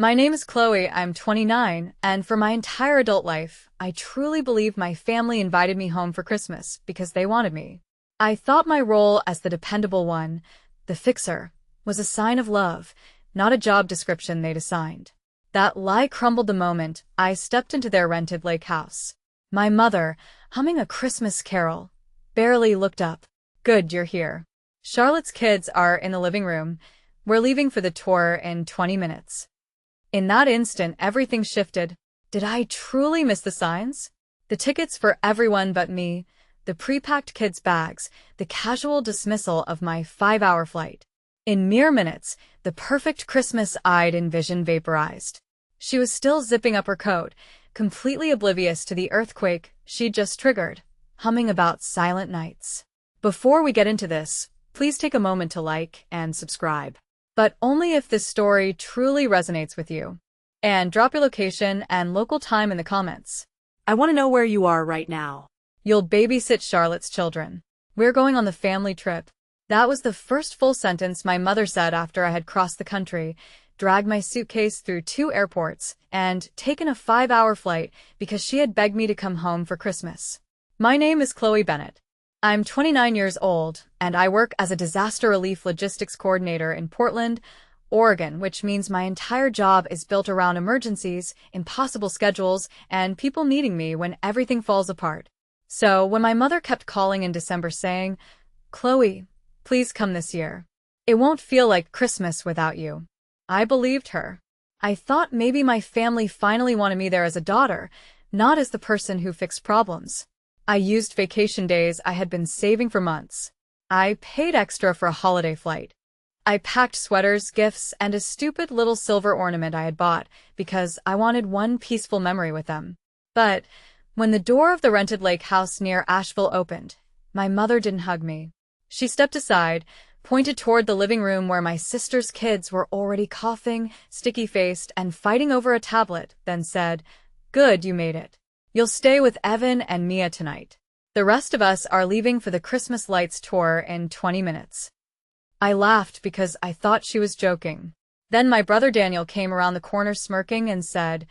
My name is Chloe, I'm 29, and for my entire adult life, I truly believe my family invited me home for Christmas because they wanted me. I thought my role as the dependable one, the fixer, was a sign of love, not a job description they'd assigned. That lie crumbled the moment I stepped into their rented lake house. My mother, humming a Christmas carol, barely looked up. Good, you're here. Charlotte's kids are in the living room. We're leaving for the tour in 20 minutes. In that instant, everything shifted. Did I truly miss the signs? The tickets for everyone but me, the pre-packed kids' bags, the casual dismissal of my 5-hour flight. In mere minutes, the perfect Christmas I'd envisioned vaporized. She was still zipping up her coat, completely oblivious to the earthquake she'd just triggered, humming about Silent Nights. Before we get into this, please take a moment to like and subscribe. But only if this story truly resonates with you. And drop your location and local time in the comments. I want to know where you are right now. You'll babysit Charlotte's children. We're going on the family trip. That was the first full sentence my mother said after I had crossed the country, dragged my suitcase through 2 airports, and taken a 5-hour flight because she had begged me to come home for Christmas. My name is Chloe Bennett. I'm 29 years old, and I work as a disaster relief logistics coordinator in Portland, Oregon, which means my entire job is built around emergencies, impossible schedules, and people needing me when everything falls apart. So when my mother kept calling in December saying, "Chloe, please come this year. It won't feel like Christmas without you," I believed her. I thought maybe my family finally wanted me there as a daughter, not as the person who fixed problems. I used vacation days I had been saving for months. I paid extra for a holiday flight. I packed sweaters, gifts, and a stupid little silver ornament I had bought because I wanted one peaceful memory with them. But when the door of the rented lake house near Asheville opened, my mother didn't hug me. She stepped aside, pointed toward the living room where my sister's kids were already coughing, sticky-faced, and fighting over a tablet, then said, "Good, you made it. You'll stay with Evan and Mia tonight. The rest of us are leaving for the Christmas lights tour in 20 minutes. I laughed because I thought she was joking. Then my brother Daniel came around the corner smirking and said,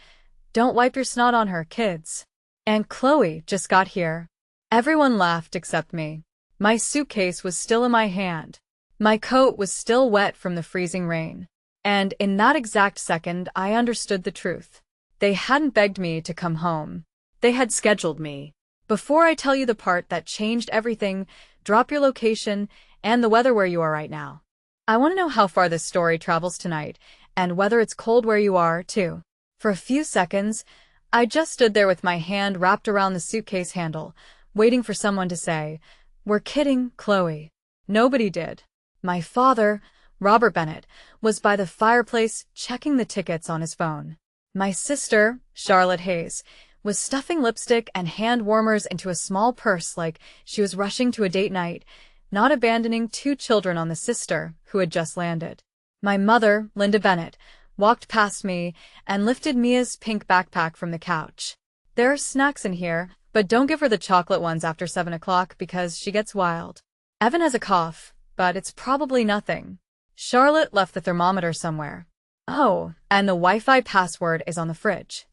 "Don't wipe your snot on her, kids. And Chloe just got here." Everyone laughed except me. My suitcase was still in my hand. My coat was still wet from the freezing rain. And in that exact second, I understood the truth. They hadn't begged me to come home. They had scheduled me. Before I tell you the part that changed everything, drop your location and the weather where you are right now. I want to know how far this story travels tonight, and whether it's cold where you are, too. For a few seconds, I just stood there with my hand wrapped around the suitcase handle, waiting for someone to say, "We're kidding, Chloe." Nobody did. My father, Robert Bennett, was by the fireplace checking the tickets on his phone. My sister, Charlotte Hayes, was stuffing lipstick and hand warmers into a small purse like she was rushing to a date night, not abandoning 2 children on the sister who had just landed. My mother, Linda Bennett, walked past me and lifted Mia's pink backpack from the couch. "There are snacks in here, but don't give her the chocolate ones after 7 o'clock because she gets wild. Evan has a cough, but it's probably nothing. Charlotte left the thermometer somewhere. Oh, and the Wi-Fi password is on the fridge."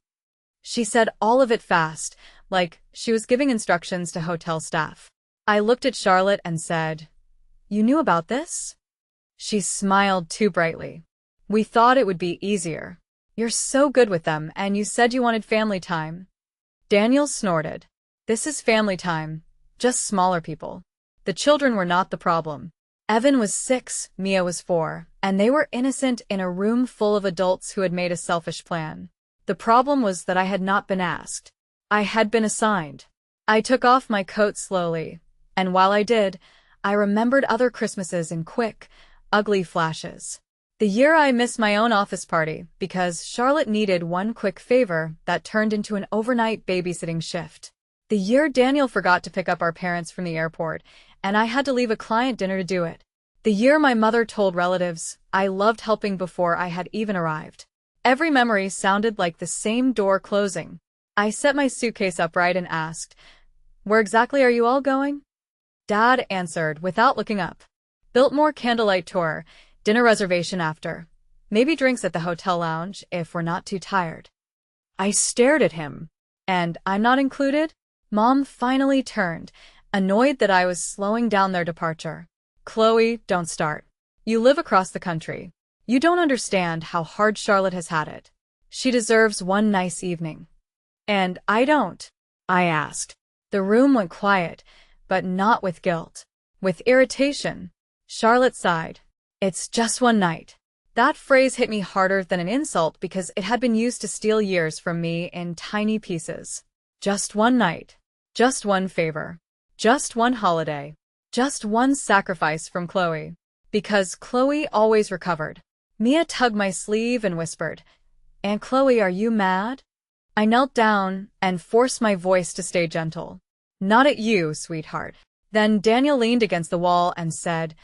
She said all of it fast, like she was giving instructions to hotel staff. I looked at Charlotte and said, "You knew about this?" She smiled too brightly. "We thought it would be easier. You're so good with them, and you said you wanted family time." Daniel snorted. "This is family time, just smaller people. The children were not the problem. Evan was 6, Mia was 4, and they were innocent in a room full of adults who had made a selfish plan. The problem was that I had not been asked. I had been assigned." I took off my coat slowly, and while I did, I remembered other Christmases in quick, ugly flashes. The year I missed my own office party because Charlotte needed one quick favor that turned into an overnight babysitting shift. The year Daniel forgot to pick up our parents from the airport, and I had to leave a client dinner to do it. The year my mother told relatives I loved helping before I had even arrived. Every memory sounded like the same door closing. I set my suitcase upright and asked, "Where exactly are you all going?" Dad answered without looking up. "Biltmore Candlelight Tour, dinner reservation after." Maybe drinks at the hotel lounge if we're not too tired. I stared at him. And I'm not included? Mom finally turned, annoyed that I was slowing down their departure. Chloe, don't start. You live across the country. You don't understand how hard Charlotte has had it. She deserves one nice evening. And I don't, I asked. The room went quiet, but not with guilt. With irritation. Charlotte sighed. It's just one night. That phrase hit me harder than an insult because it had been used to steal years from me in tiny pieces. Just one night. Just one favor. Just one holiday. Just one sacrifice from Chloe. Because Chloe always recovered. Mia tugged my sleeve and whispered, Aunt Chloe, are you mad? I knelt down and forced my voice to stay gentle. Not at you, sweetheart. Then Daniel leaned against the wall and said,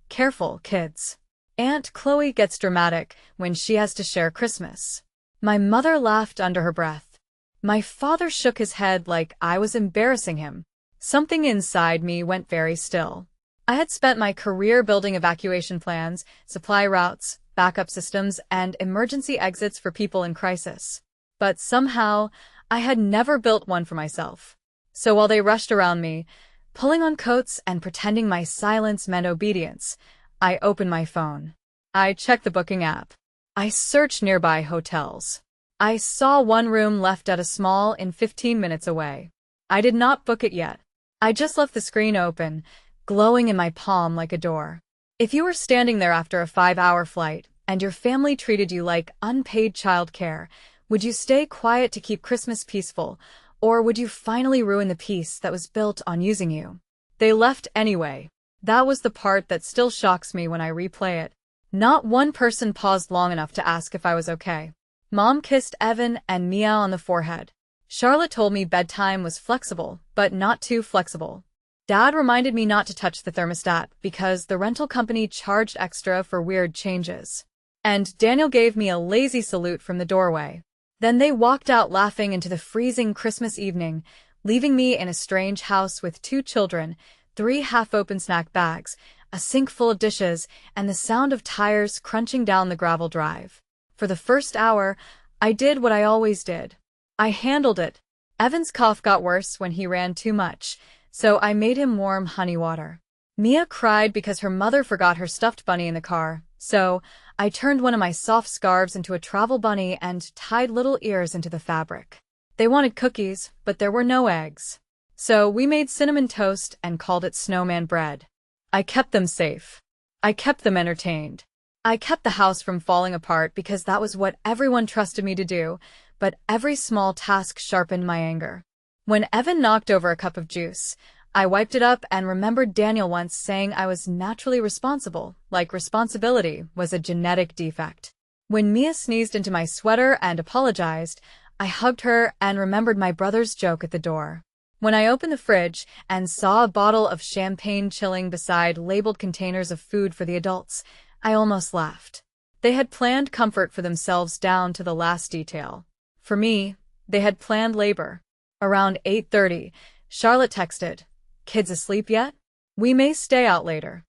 Careful, kids. Aunt Chloe gets dramatic when she has to share Christmas. My mother laughed under her breath. My father shook his head like I was embarrassing him. Something inside me went very still. I had spent my career building evacuation plans, supply routes, backup systems, and emergency exits for people in crisis. But somehow, I had never built one for myself. So while they rushed around me, pulling on coats and pretending my silence meant obedience, I opened my phone. I checked the booking app. I searched nearby hotels. I saw one room left at a small inn 15 minutes away. I did not book it yet. I just left the screen open, glowing in my palm like a door. If you were standing there after a 5-hour flight and your family treated you like unpaid childcare, would you stay quiet to keep Christmas peaceful, or would you finally ruin the peace that was built on using you? They left anyway. That was the part that still shocks me when I replay it. Not one person paused long enough to ask if I was okay. Mom kissed Evan and Mia on the forehead. Charlotte told me bedtime was flexible, but not too flexible. Dad reminded me not to touch the thermostat because the rental company charged extra for weird changes. And Daniel gave me a lazy salute from the doorway. Then they walked out laughing into the freezing Christmas evening, leaving me in a strange house with 2 children, 3 half-open snack bags, a sink full of dishes, and the sound of tires crunching down the gravel drive. For the first hour, I did what I always did. I handled it. Evan's cough got worse when he ran too much, so I made him warm honey water. Mia cried because her mother forgot her stuffed bunny in the car, so I turned one of my soft scarves into a travel bunny and tied little ears into the fabric. They wanted cookies, but there were no eggs. So we made cinnamon toast and called it snowman bread. I kept them safe. I kept them entertained. I kept the house from falling apart because that was what everyone trusted me to do, but every small task sharpened my anger. When Evan knocked over a cup of juice, I wiped it up and remembered Daniel once saying I was naturally responsible, like responsibility was a genetic defect. When Mia sneezed into my sweater and apologized, I hugged her and remembered my brother's joke at the door. When I opened the fridge and saw a bottle of champagne chilling beside labeled containers of food for the adults, I almost laughed. They had planned comfort for themselves down to the last detail. For me, they had planned labor. Around 8:30, Charlotte texted, "Kids asleep yet? We may stay out later."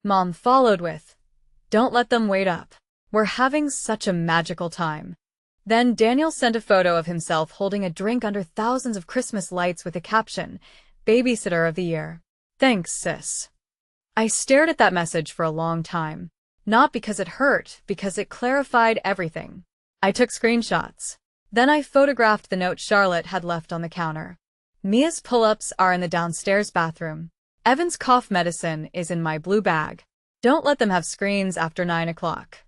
Mom followed with, "Don't let them wait up. We're having such a magical time." Then Daniel sent a photo of himself holding a drink under thousands of Christmas lights with the caption, "Babysitter of the Year." Thanks, sis. I stared at that message for a long time. Not because it hurt, because it clarified everything. I took screenshots. Then I photographed the note Charlotte had left on the counter. Mia's pull-ups are in the downstairs bathroom. Evan's cough medicine is in my blue bag. Don't let them have screens after 9 o'clock.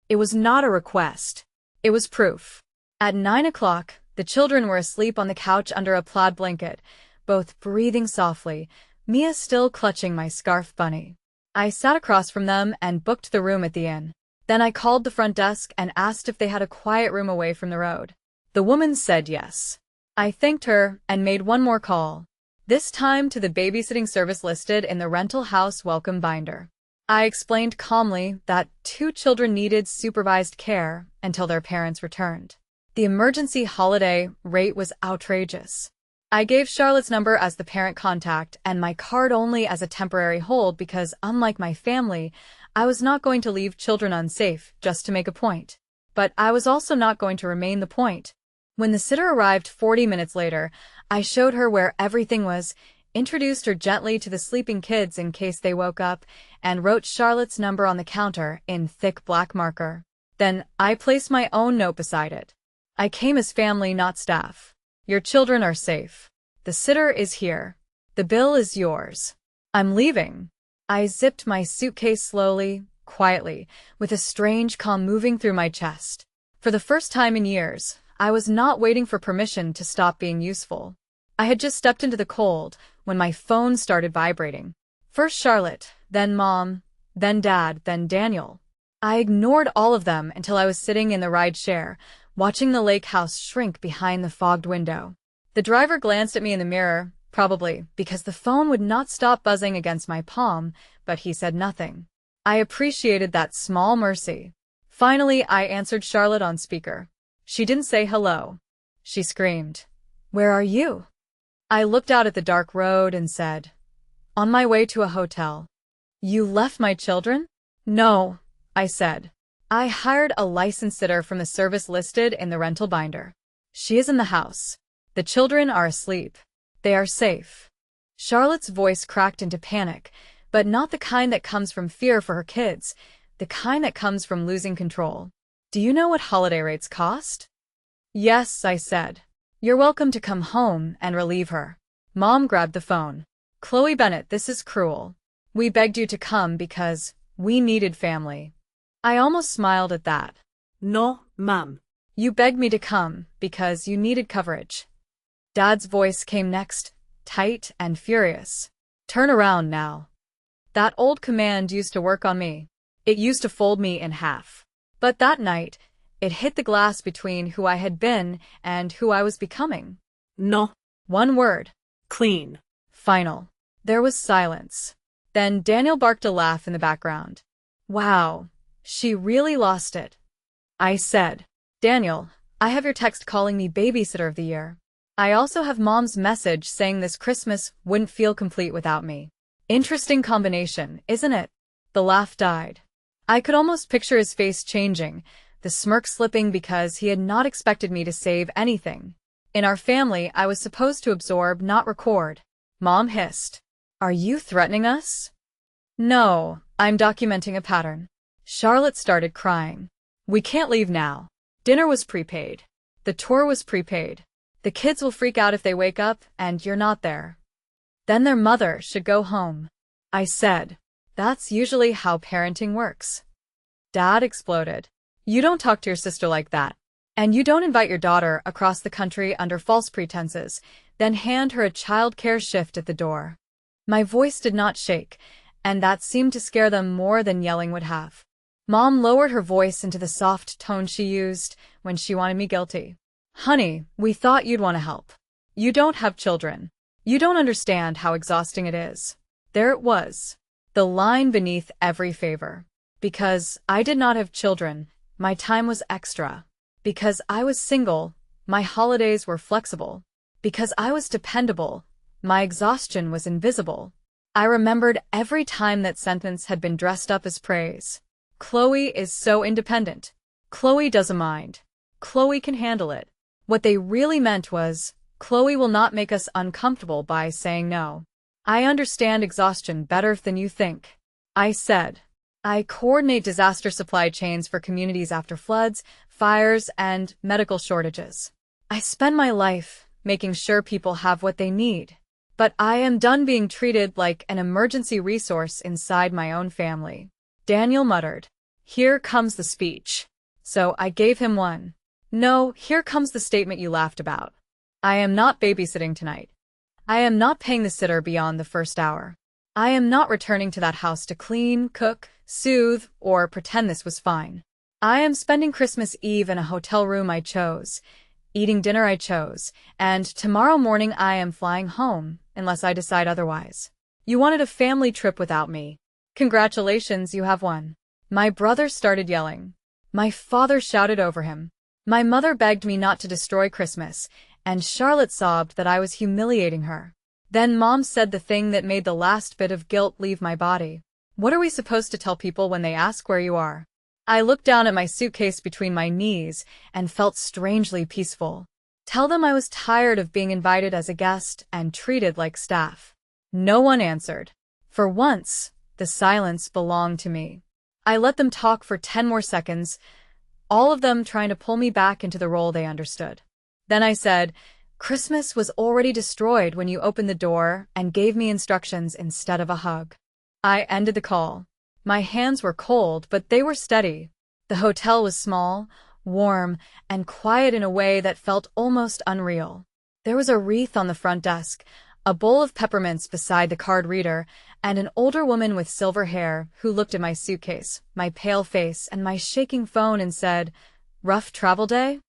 It was not a request. It was proof. At 9 o'clock, the children were asleep on the couch under a plaid blanket, both breathing softly, Mia still clutching my scarf bunny. I sat across from them and booked the room at the inn. Then I called the front desk and asked if they had a quiet room away from the road. The woman said yes. I thanked her and made one more call, this time to the babysitting service listed in the rental house welcome binder. I explained calmly that 2 children needed supervised care until their parents returned. The emergency holiday rate was outrageous. I gave Charlotte's number as the parent contact and my card only as a temporary hold because, unlike my family, I was not going to leave children unsafe just to make a point. But I was also not going to remain the point. When the sitter arrived 40 minutes later, I showed her where everything was, introduced her gently to the sleeping kids in case they woke up, and wrote Charlotte's number on the counter in thick black marker. Then I placed my own note beside it. I came as family, not staff. Your children are safe. The sitter is here. The bill is yours. I'm leaving. I zipped my suitcase slowly, quietly, with a strange calm moving through my chest. For the first time in years, I was not waiting for permission to stop being useful. I had just stepped into the cold when my phone started vibrating. First Charlotte, then Mom, then Dad, then Daniel. I ignored all of them until I was sitting in the ride share, watching the lake house shrink behind the fogged window. The driver glanced at me in the mirror, probably because the phone would not stop buzzing against my palm, but he said nothing. I appreciated that small mercy. Finally, I answered Charlotte on speaker. She didn't say hello. She screamed, "Where are you?" I looked out at the dark road and said, "On my way to a hotel." "You left my children?" "No," I said. "I hired a licensed sitter from the service listed in the rental binder. She is in the house. The children are asleep. They are safe." Charlotte's voice cracked into panic, but not the kind that comes from fear for her kids, the kind that comes from losing control. "Do you know what holiday rates cost?" "Yes," I said. "You're welcome to come home and relieve her." Mom grabbed the phone. "Chloe Bennett, this is cruel. We begged you to come because we needed family." I almost smiled at that. No, Mom. "You begged me to come because you needed coverage." Dad's voice came next, tight and furious. "Turn around now." That old command used to work on me. It used to fold me in half. But that night, it hit the glass between who I had been and who I was becoming. No. One word. Clean. Final. There was silence. Then Daniel barked a laugh in the background. "Wow, she really lost it." I said, "Daniel, I have your text calling me Babysitter of the Year. I also have Mom's message saying this Christmas wouldn't feel complete without me." Interesting combination, isn't it? The laugh died. I could almost picture his face changing, the smirk slipping because he had not expected me to save anything. In our family, I was supposed to absorb, not record. Mom hissed, "Are you threatening us?" "No, I'm documenting a pattern." Charlotte started crying. "We can't leave now. Dinner was prepaid. The tour was prepaid. The kids will freak out if they wake up and you're not there. Then their mother should go home." I said, "That's usually how parenting works." Dad exploded. "You don't talk to your sister like that. And you don't invite your daughter across the country under false pretenses, then hand her a child care shift at the door." My voice did not shake, and that seemed to scare them more than yelling would have. Mom lowered her voice into the soft tone she used when she wanted me guilty. "Honey, we thought you'd want to help. You don't have children. You don't understand how exhausting it is." There it was, the line beneath every favor. Because I did not have children, my time was extra. Because I was single, my holidays were flexible. Because I was dependable, my exhaustion was invisible. I remembered every time that sentence had been dressed up as praise. Chloe is so independent. Chloe doesn't mind. Chloe can handle it. What they really meant was, Chloe will not make us uncomfortable by saying no. I understand exhaustion better than you think. I said. I coordinate disaster supply chains for communities after floods, fires, and medical shortages. I spend my life making sure people have what they need. But I am done being treated like an emergency resource inside my own family. Daniel muttered, "Here comes the speech." So I gave him one. "No, here comes the statement you laughed about. I am not babysitting tonight. I am not paying the sitter beyond the first hour. I am not returning to that house to clean, cook, soothe, or pretend this was fine. I am spending Christmas Eve in a hotel room I chose, eating dinner I chose, and tomorrow morning I am flying home, unless I decide otherwise. You wanted a family trip without me. Congratulations, you have one." My brother started yelling. My father shouted over him. My mother begged me not to destroy Christmas, and Charlotte sobbed that I was humiliating her. Then Mom said the thing that made the last bit of guilt leave my body. What are we supposed to tell people when they ask where you are? I looked down at my suitcase between my knees and felt strangely peaceful. Tell them I was tired of being invited as a guest and treated like staff. No one answered. For once, the silence belonged to me. I let them talk for 10 more seconds, all of them trying to pull me back into the role they understood. Then I said, Christmas was already destroyed when you opened the door and gave me instructions instead of a hug. I ended the call. My hands were cold, but they were steady. The hotel was small, warm, and quiet in a way that felt almost unreal. There was a wreath on the front desk, a bowl of peppermints beside the card reader, and an older woman with silver hair who looked at my suitcase, my pale face, and my shaking phone and said, "Rough travel day?"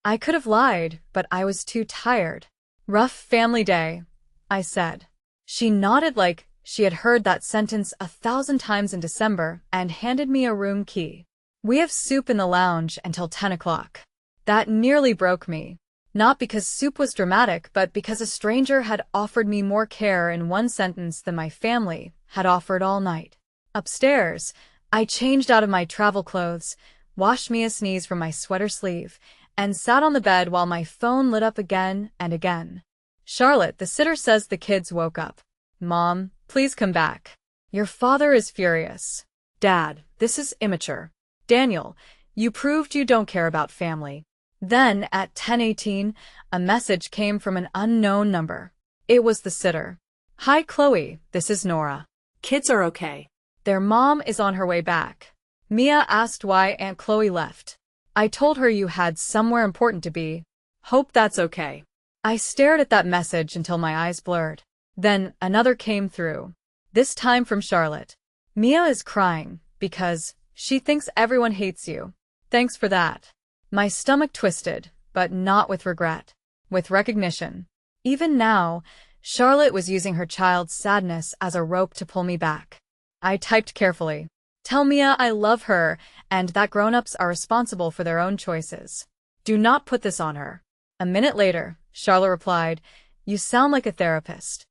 I could have lied, but I was too tired. "Rough family day," I said. She nodded like she had heard that sentence 1,000 times in December and handed me a room key. "We have soup in the lounge until 10 o'clock. That nearly broke me. Not because soup was dramatic, but because a stranger had offered me more care in one sentence than my family had offered all night. Upstairs, I changed out of my travel clothes, washed Mia's sneeze from my sweater sleeve, and sat on the bed while my phone lit up again and again. "Charlotte, the sitter says the kids woke up. Mom, please come back. Your father is furious. Dad, this is immature. Daniel, you proved you don't care about family." Then, at 10:18, a message came from an unknown number. It was the sitter. "Hi, Chloe, this is Nora. Kids are okay. Their mom is on her way back." Mia asked why Aunt Chloe left. I told her you had somewhere important to be. Hope that's okay. I stared at that message until my eyes blurred. Then another came through. This time from Charlotte. "Mia is crying because she thinks everyone hates you. Thanks for that." My stomach twisted, but not with regret. With recognition. Even now, Charlotte was using her child's sadness as a rope to pull me back. I typed carefully. "Tell Mia I love her and that grown-ups are responsible for their own choices. Do not put this on her." A minute later, Charlotte replied, "You sound like a therapist."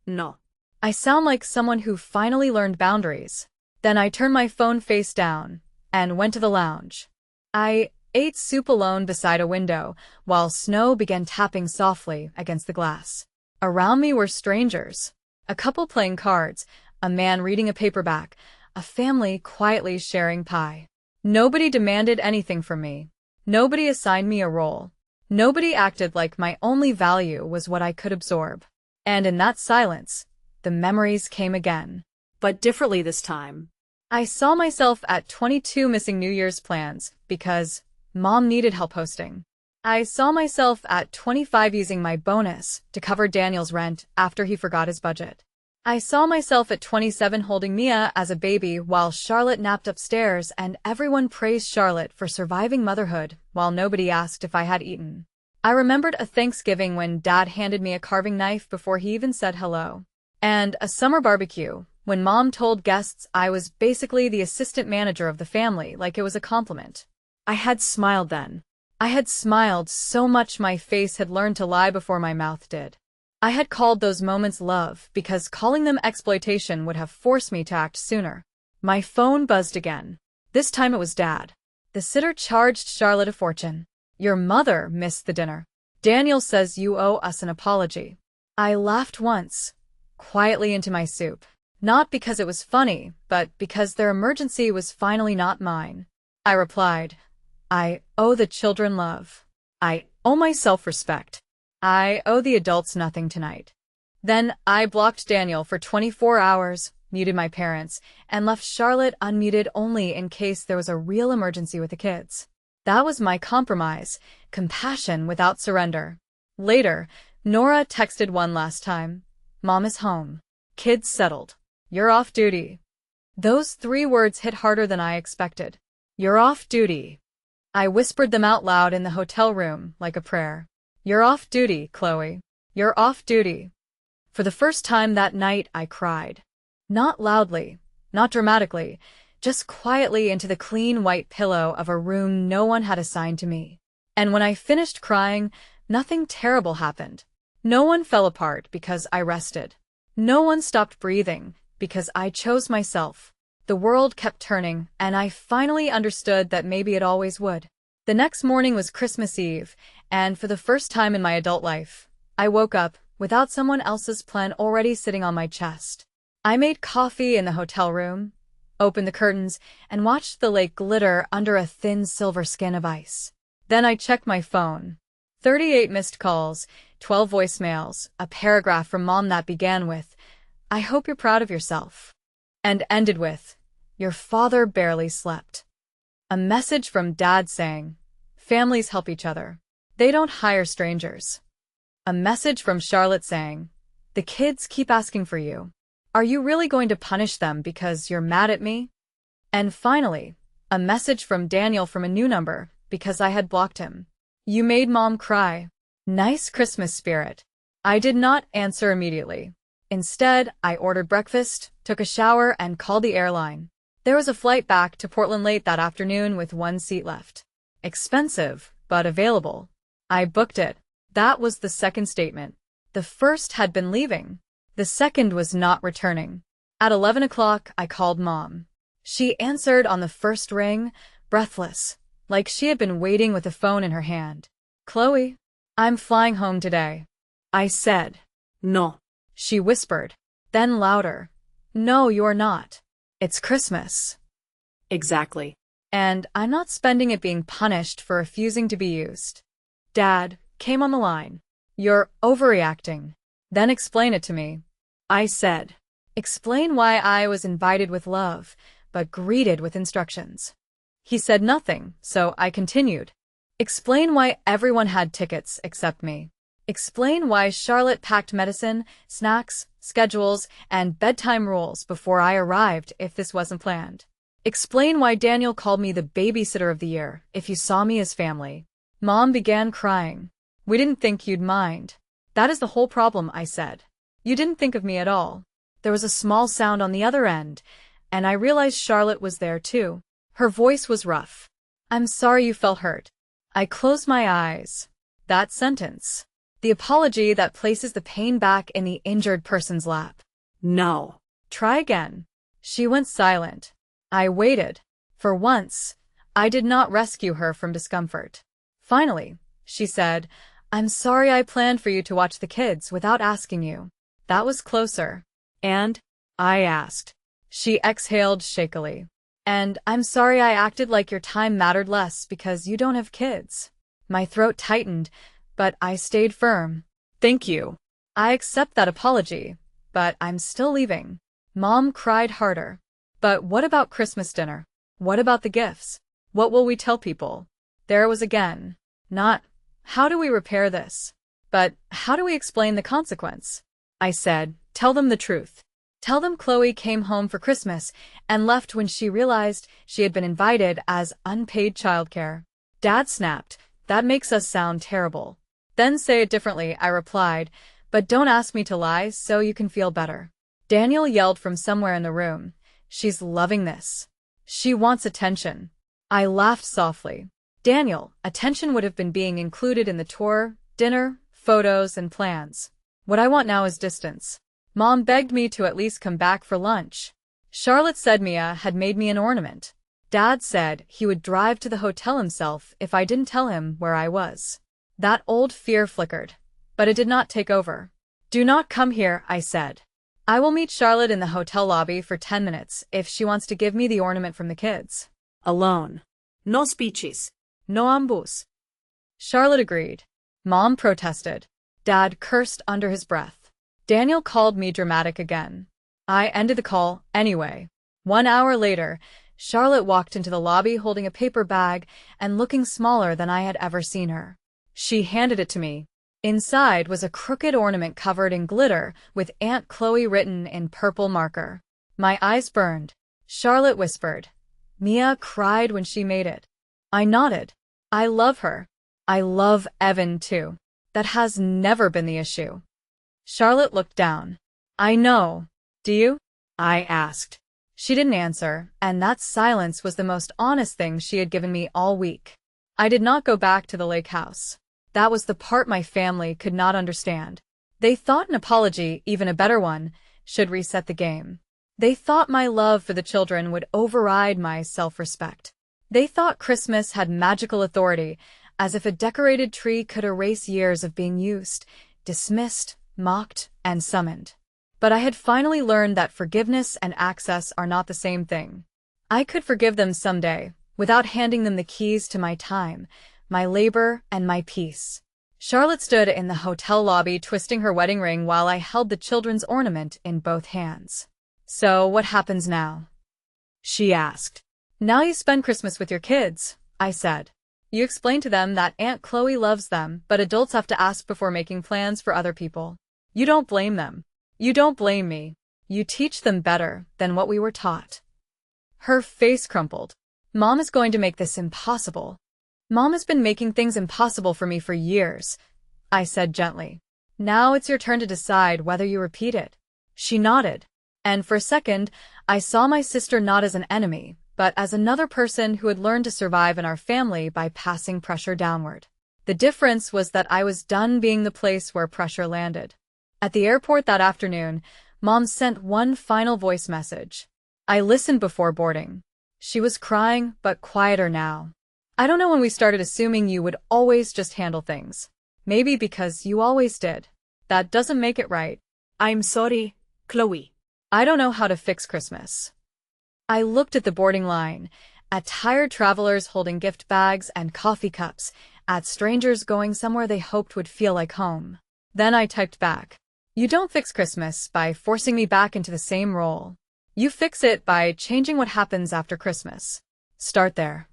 No. I sound like someone who finally learned boundaries. Then I turned my phone face down and went to the lounge. I ate soup alone beside a window while snow began tapping softly against the glass. Around me were strangers. A couple playing cards, a man reading a paperback, a family quietly sharing pie. Nobody demanded anything from me. Nobody assigned me a role. Nobody acted like my only value was what I could absorb. And in that silence, the memories came again. But differently this time. I saw myself at 22 missing New Year's plans because Mom needed help hosting. I saw myself at 25 using my bonus to cover Daniel's rent after he forgot his budget. I saw myself at 27 holding Mia as a baby while Charlotte napped upstairs and everyone praised Charlotte for surviving motherhood while nobody asked if I had eaten. I remembered a Thanksgiving when Dad handed me a carving knife before he even said hello. And a summer barbecue when Mom told guests I was basically the assistant manager of the family like it was a compliment. I had smiled then. I had smiled so much my face had learned to lie before my mouth did. I had called those moments love because calling them exploitation would have forced me to act sooner. My phone buzzed again. This time it was Dad. The sitter charged Charlotte a fortune. "Your mother missed the dinner. Daniel says you owe us an apology." I laughed once, quietly into my soup. Not because it was funny, but because their emergency was finally not mine. I replied, "I owe the children love. I owe myself respect. I owe the adults nothing tonight." Then I blocked Daniel for 24 hours, muted my parents, and left Charlotte unmuted only in case there was a real emergency with the kids. That was my compromise, compassion without surrender. Later, Nora texted one last time. "Mom is home. Kids settled. You're off duty." Those 3 words hit harder than I expected. "You're off duty." I whispered them out loud in the hotel room like a prayer. "You're off duty, Chloe. You're off duty." For the first time that night, I cried. Not loudly, not dramatically, just quietly into the clean white pillow of a room no one had assigned to me. And when I finished crying, nothing terrible happened. No one fell apart because I rested. No one stopped breathing because I chose myself. The world kept turning, and I finally understood that maybe it always would. The next morning was Christmas Eve, and for the first time in my adult life, I woke up without someone else's plan already sitting on my chest. I made coffee in the hotel room, opened the curtains, and watched the lake glitter under a thin silver skin of ice. Then I checked my phone. 38 missed calls, 12 voicemails, a paragraph from Mom that began with, "I hope you're proud of yourself," and ended with, "Your father barely slept." A message from Dad saying, "Families help each other. They don't hire strangers." A message from Charlotte saying, "The kids keep asking for you. Are you really going to punish them because you're mad at me?" And finally, a message from Daniel from a new number because I had blocked him. "You made Mom cry. Nice Christmas spirit." I did not answer immediately. Instead, I ordered breakfast, took a shower, and called the airline. There was a flight back to Portland late that afternoon with one seat left. Expensive, but available. I booked it. That was the second statement. The first had been leaving. The second was not returning. At 11 o'clock, I called Mom. She answered on the first ring, breathless, like she had been waiting with the phone in her hand. "Chloe, I'm flying home today." I said. No. She whispered. Then louder. "No, you're not. It's Christmas." Exactly. And I'm not spending it being punished for refusing to be used. Dad came on the line. "You're overreacting. Then explain it to me." I said. Explain why I was invited with love, but greeted with instructions. He said nothing, so I continued. Explain why everyone had tickets except me. Explain why Charlotte packed medicine, snacks, schedules, and bedtime rules before I arrived if this wasn't planned. Explain why Daniel called me the babysitter of the year if you saw me as family. Mom began crying. "We didn't think you'd mind." "That is the whole problem," I said. "You didn't think of me at all." There was a small sound on the other end, and I realized Charlotte was there too. Her voice was rough. "I'm sorry you felt hurt." I closed my eyes. That sentence. The apology that places the pain back in the injured person's lap. No. Try again. She went silent. I waited. For once, I did not rescue her from discomfort. Finally, she said, "I'm sorry I planned for you to watch the kids without asking you." That was closer. "And?" I asked. She exhaled shakily. "And I'm sorry I acted like your time mattered less because you don't have kids." My throat tightened, but I stayed firm. "Thank you. I accept that apology, but I'm still leaving." Mom cried harder. "But what about Christmas dinner? What about the gifts? What will we tell people?" There it was again. Not, "How do we repair this?" but "How do we explain the consequence?" I said, "Tell them the truth. Tell them Chloe came home for Christmas and left when she realized she had been invited as unpaid childcare." Dad snapped. "That makes us sound terrible." "Then say it differently," I replied, "but don't ask me to lie so you can feel better." Daniel yelled from somewhere in the room. "She's loving this. She wants attention." I laughed softly. "Daniel, attention would have been being included in the tour, dinner, photos, and plans. What I want now is distance." Mom begged me to at least come back for lunch. Charlotte said Mia had made me an ornament. Dad said he would drive to the hotel himself if I didn't tell him where I was. That old fear flickered, but it did not take over. "Do not come here," I said. "I will meet Charlotte in the hotel lobby for 10 minutes if she wants to give me the ornament from the kids." Alone. No speeches. "No ambos." Charlotte agreed. Mom protested. Dad cursed under his breath. Daniel called me dramatic again. I ended the call anyway. 1 hour later, Charlotte walked into the lobby holding a paper bag and looking smaller than I had ever seen her. She handed it to me. Inside was a crooked ornament covered in glitter with Aunt Chloe written in purple marker. My eyes burned. Charlotte whispered. "Mia cried when she made it." I nodded. "I love her. I love Evan too. That has never been the issue." Charlotte looked down. "I know. Do you?" I asked. She didn't answer, and that silence was the most honest thing she had given me all week. I did not go back to the lake house. That was the part my family could not understand. They thought an apology, even a better one, should reset the game. They thought my love for the children would override my self-respect. They thought Christmas had magical authority, as if a decorated tree could erase years of being used, dismissed, mocked, and summoned. But I had finally learned that forgiveness and access are not the same thing. I could forgive them someday, without handing them the keys to my time, my labor, and my peace. Charlotte stood in the hotel lobby twisting her wedding ring while I held the children's ornament in both hands. "So, what happens now?" she asked. "Now you spend Christmas with your kids," I said. "You explain to them that Aunt Chloe loves them, but adults have to ask before making plans for other people. You don't blame them. You don't blame me. You teach them better than what we were taught." Her face crumpled. "Mom is going to make this impossible." "Mom has been making things impossible for me for years," I said gently. "Now it's your turn to decide whether you repeat it." She nodded, and for a second, I saw my sister not as an enemy, but as another person who had learned to survive in our family by passing pressure downward. The difference was that I was done being the place where pressure landed. At the airport that afternoon, Mom sent one final voice message. I listened before boarding. She was crying, but quieter now. "I don't know when we started assuming you would always just handle things. Maybe because you always did. That doesn't make it right. I'm sorry, Chloe. I don't know how to fix Christmas." I looked at the boarding line, at tired travelers holding gift bags and coffee cups, at strangers going somewhere they hoped would feel like home. Then I typed back. "You don't fix Christmas by forcing me back into the same role. You fix it by changing what happens after Christmas. Start there."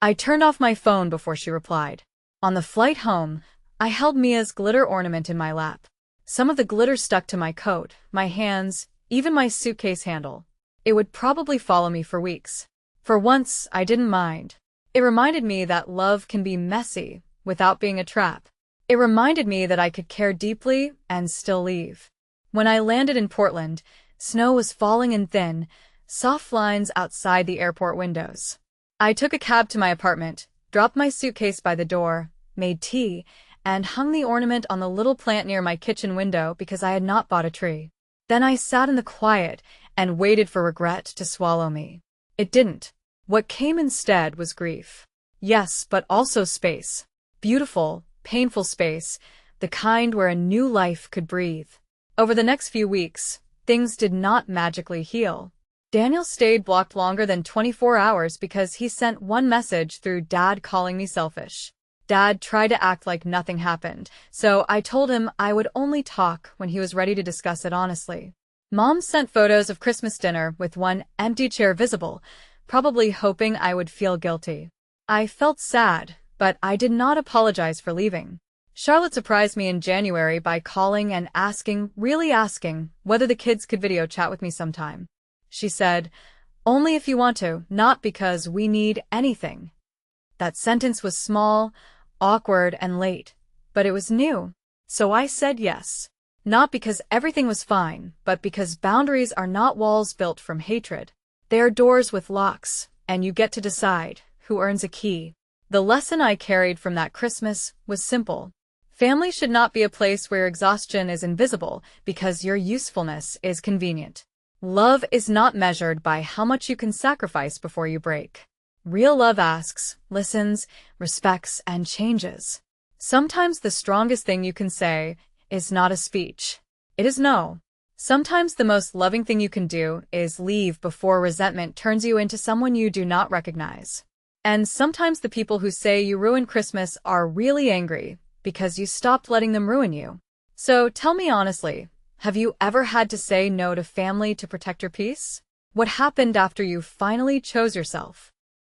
I turned off my phone before she replied. On the flight home, I held Mia's glitter ornament in my lap. Some of the glitter stuck to my coat, my hands, even my suitcase handle. It would probably follow me for weeks. For once, I didn't mind. It reminded me that love can be messy without being a trap. It reminded me that I could care deeply and still leave. When I landed in Portland, snow was falling in thin, soft lines outside the airport windows. I took a cab to my apartment, dropped my suitcase by the door, made tea, and hung the ornament on the little plant near my kitchen window because I had not bought a tree. Then I sat in the quiet and waited for regret to swallow me. It didn't. What came instead was grief. Yes, but also space. Beautiful, painful space, the kind where a new life could breathe. Over the next few weeks, things did not magically heal. Daniel stayed blocked longer than 24 hours because he sent one message through Dad calling me selfish. Dad tried to act like nothing happened, so I told him I would only talk when he was ready to discuss it honestly. Mom sent photos of Christmas dinner with one empty chair visible, probably hoping I would feel guilty. I felt sad, but I did not apologize for leaving. Charlotte surprised me in January by calling and asking, really asking, whether the kids could video chat with me sometime. She said, "Only if you want to, not because we need anything." That sentence was small, awkward, and late, but it was new. So I said yes. Not because everything was fine, but because boundaries are not walls built from hatred. They are doors with locks, and you get to decide who earns a key. The lesson I carried from that Christmas was simple. Family should not be a place where exhaustion is invisible because your usefulness is convenient. Love is not measured by how much you can sacrifice before you break. Real love asks, listens, respects, and changes. Sometimes the strongest thing you can say is not a speech. It is no. Sometimes the most loving thing you can do is leave before resentment turns you into someone you do not recognize. And sometimes the people who say you ruined Christmas are really angry because you stopped letting them ruin you. So tell me honestly, have you ever had to say no to family to protect your peace? What happened after you finally chose yourself?